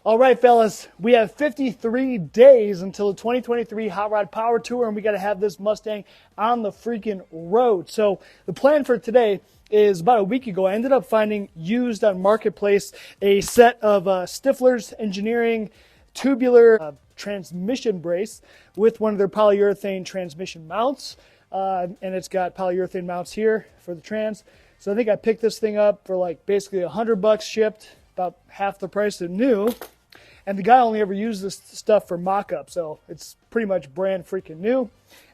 All right, fellas, we have 53 days until the 2023 Hot Rod Power Tour, and we got to have this Mustang on the freaking road. So the plan for today is about a week ago, I ended up finding used on Marketplace a set of Stifflers Engineering Tubular transmission brace with one of their polyurethane transmission mounts. And it's got polyurethane mounts here for the trans. So I think I picked this thing up for like basically $100 shipped, about half the price of new. And the guy only ever used this stuff for mock-up, so it's pretty much brand freaking new.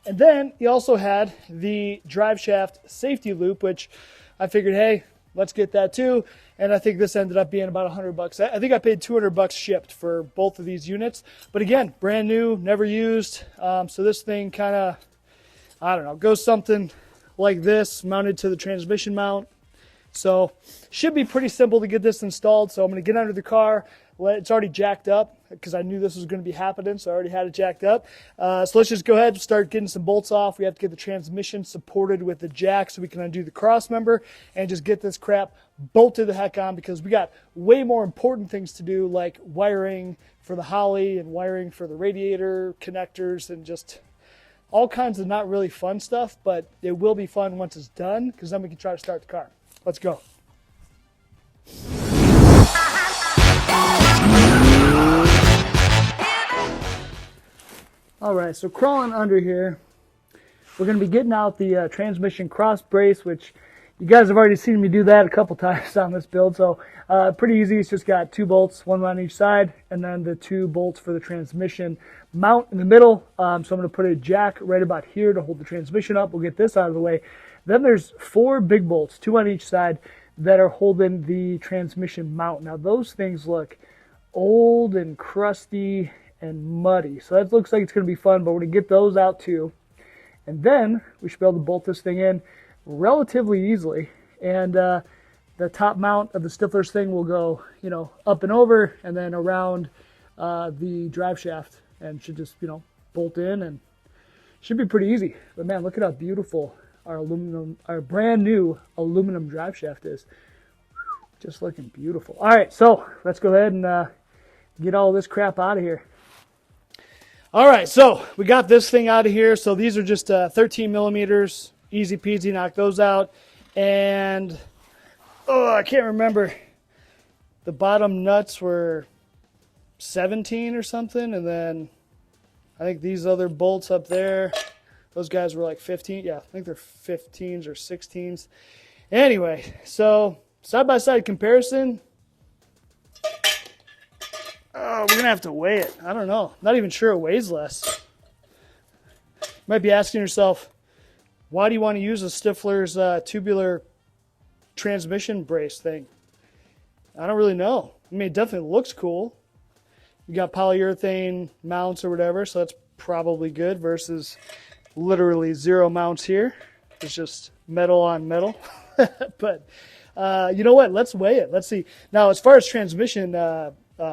And then he also had the Driveshaft safety loop, which I figured, hey, let's get that too. And I think this ended up being about $100. I think I paid $200 shipped for both of these units. But again, brand new, never used. So this thing kind of, I don't know, goes something like this, mounted to the transmission mount. So should be pretty simple to get this installed. So I'm going to get under the car. It's already jacked up because I knew this was going to be happening, so I already had it jacked up. So let's just go ahead and start getting some bolts off. We have to get the transmission supported with the jack so we can undo the cross member and just get this crap bolted the heck on, because we got way more important things to do, like wiring for the Holly and wiring for the radiator connectors and just all kinds of not really fun stuff, but it will be fun once it's done, because then we can try to start the car. Let's go. All right, so crawling under here, we're going to be getting out the transmission cross brace, which you guys have already seen me do that a couple times on this build. So pretty easy. It's just got 2 bolts, one on each side, and then the 2 bolts for the transmission mount in the middle. So I'm going to put a jack right about here to hold the transmission up. We'll get this out of the way. Then there's 4 big bolts, 2 on each side, that are holding the transmission mount. Now those things look old and crusty and muddy, so that looks like it's going to be fun, but we're going to get those out too. And then we should be able to bolt this thing in relatively easily. And the top mount of the Stifflers thing will go, you know, up and over and then around the drive shaft, and should just, you know, bolt in, and should be pretty easy. But man, look at how beautiful our brand new aluminum drive shaft is. Just looking beautiful. All right, so let's go ahead and get all this crap out of here. All right, so we got this thing out of here. So these are just 13 millimeters, easy peasy, knock those out. And, oh, I can't remember. The bottom nuts were 17 or something. And then I think these other bolts up there, those guys were like 15. Yeah, I think they're 15s or 16s. Anyway, so side-by-side comparison. Oh, we're going to have to weigh it. I don't know. Not even sure it weighs less. You might be asking yourself, why do you want to use a Stiffler's tubular transmission brace thing? I don't really know. I mean, it definitely looks cool. You got polyurethane mounts or whatever, so that's probably good, versus literally 0 mounts here. It's just metal on metal. But you know what? Let's weigh it. Let's see. Now, as far as transmission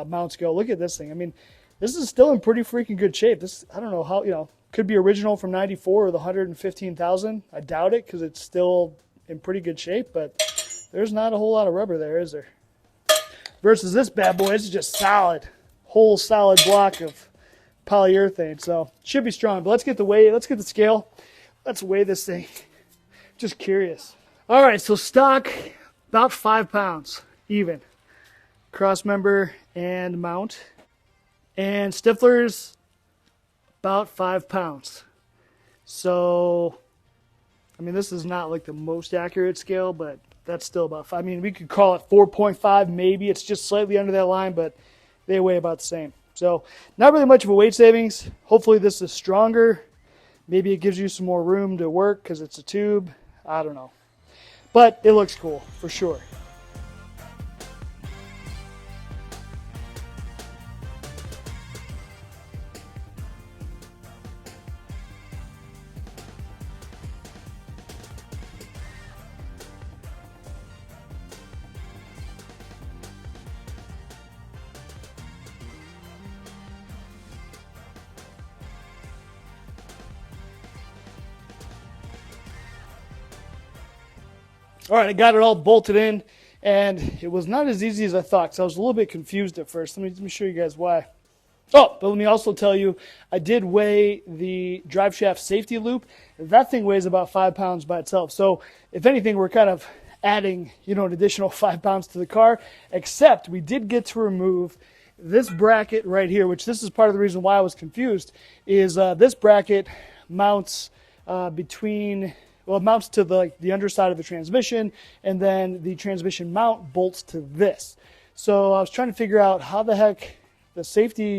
mounts go, look at this thing. I mean, this is still in pretty freaking good shape. This, I don't know how, you know, could be original from 94 or the 115,000. I doubt it, because it's still in pretty good shape, but there's not a whole lot of rubber there, is there? Versus this bad boy, it's just solid, whole solid block of polyurethane. So should be strong. But let's get the weight. Let's get the scale. Let's weigh this thing. Just curious. All right, so stock about 5 pounds even. Cross member and mount. And Stifflers about 5 pounds. So, I mean, this is not like the most accurate scale, but that's still about 5. I mean, we could call it 4.5 maybe. It's just slightly under that line, but they weigh about the same. So, not really much of a weight savings. Hopefully this is stronger. Maybe it gives you some more room to work because it's a tube. I don't know. But it looks cool, for sure. All right, I got it all bolted in. And it was not as easy as I thought, because I was a little bit confused at first. Let me show you guys why. Oh, but let me also tell you, I did weigh the Driveshaft safety loop. That thing weighs about 5 pounds by itself. So if anything, we're kind of adding, an additional 5 pounds to the car, except we did get to remove this bracket right here, which this is part of the reason why I was confused, is this bracket mounts it mounts to the underside of the transmission, and then the transmission mount bolts to this. So I was trying to figure out how the heck the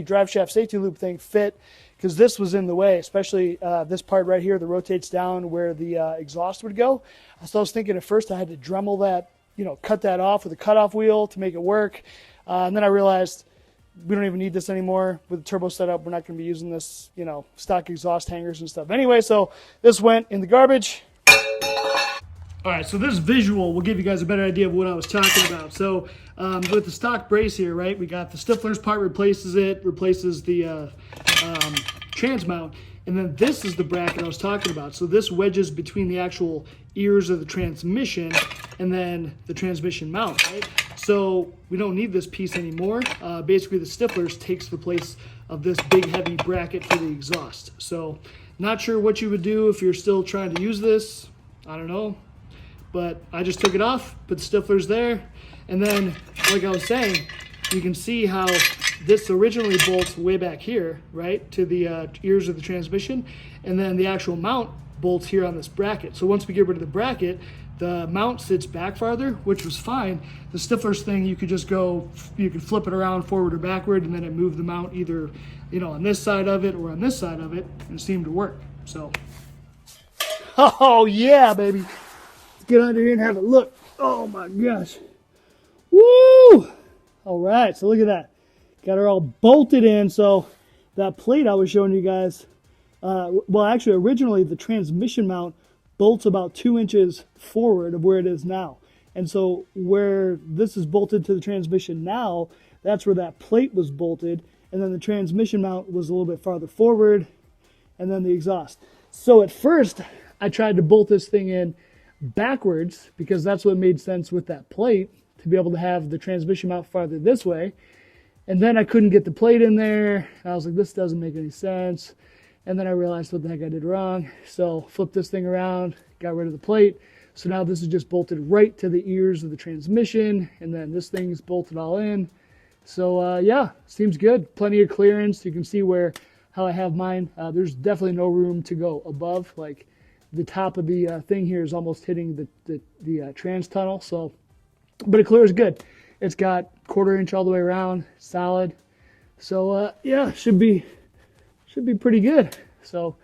Driveshaft safety loop thing fit, because this was in the way, especially this part right here that rotates down where the exhaust would go. So I was thinking at first I had to Dremel that, cut that off with a cutoff wheel to make it work. And then I realized we don't even need this anymore. With the turbo setup, we're not going to be using this, stock exhaust hangers and stuff. Anyway, so this went in the garbage. All right, so this visual will give you guys a better idea of what I was talking about. So with the stock brace here, right, we got the Stifflers part replaces the trans mount, and then this is the bracket I was talking about. So this wedges between the actual ears of the transmission and then the transmission mount, right? So we don't need this piece anymore. Basically, the Stifflers takes the place of this big heavy bracket for the exhaust. So not sure what you would do if you're still trying to use this. I don't know. But I just took it off, put the Stifflers there, and then, like I was saying, you can see how this originally bolts way back here, right, to the ears of the transmission, and then the actual mount bolts here on this bracket. So once we get rid of the bracket, the mount sits back farther, which was fine. The Stifflers thing, you could just you could flip it around forward or backward, and then it moved the mount either, on this side of it or on this side of it, and it seemed to work. So, oh yeah, baby. Get under here and have a look. Oh my gosh. Woo! All right, so look at that. Got her all bolted in. So that plate I was showing you guys, well, actually, originally the transmission mount bolts about 2 inches forward of where it is now. And so where this is bolted to the transmission now, that's where that plate was bolted. And then the transmission mount was a little bit farther forward, and then the exhaust. So at first, I tried to bolt this thing in backwards, because that's what made sense with that plate, to be able to have the transmission mount farther this way. And then I couldn't get the plate in there. I was like, this doesn't make any sense. And then I realized what the heck I did wrong. So flipped this thing around, got rid of the plate. So now this is just bolted right to the ears of the transmission, and then this thing's bolted all in. So yeah, seems good. Plenty of clearance. You can see how I have mine. There's definitely no room to go above. Like, the top of the thing here is almost hitting the trans tunnel. So, but it clears good. It's got 1/4 inch all the way around, solid. So yeah, should be pretty good. So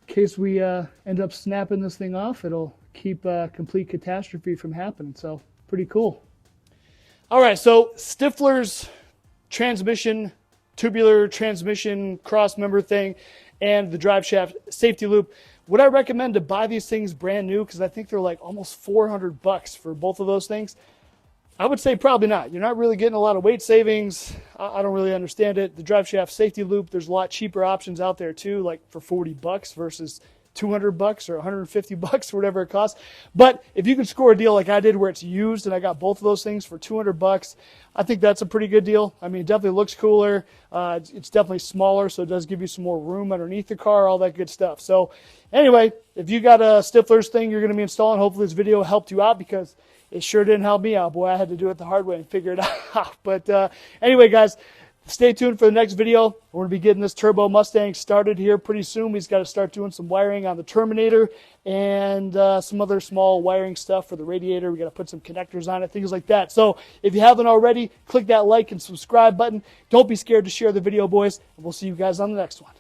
in case we end up snapping this thing off, it'll keep complete catastrophe from happening. So pretty cool. All right, so Stiffler's transmission, tubular transmission cross member thing, and the Driveshaft safety loop. Would I recommend to buy these things brand new? Because I think they're like almost $400 for both of those things. I would say probably not. You're not really getting a lot of weight savings. I don't really understand it. The Driveshaft safety loop, there's a lot cheaper options out there too, like for $40 versus $200 or $150 or whatever it costs. But if you can score a deal like I did where it's used and I got both of those things for $200, I think that's a pretty good deal. I mean, it definitely looks cooler. It's definitely smaller, so it does give you some more room underneath the car, all that good stuff. So anyway, if you got a Stifflers thing you're going to be installing, hopefully this video helped you out, because it sure didn't help me out. Boy, I had to do it the hard way and figure it out. But anyway, guys, stay tuned for the next video. We're going to be getting this turbo Mustang started here pretty soon. He's got to start doing some wiring on the Terminator and some other small wiring stuff for the radiator. We got to put some connectors on it, things like that. So if you haven't already, click that like and subscribe button. Don't be scared to share the video, boys. And we'll see you guys on the next one.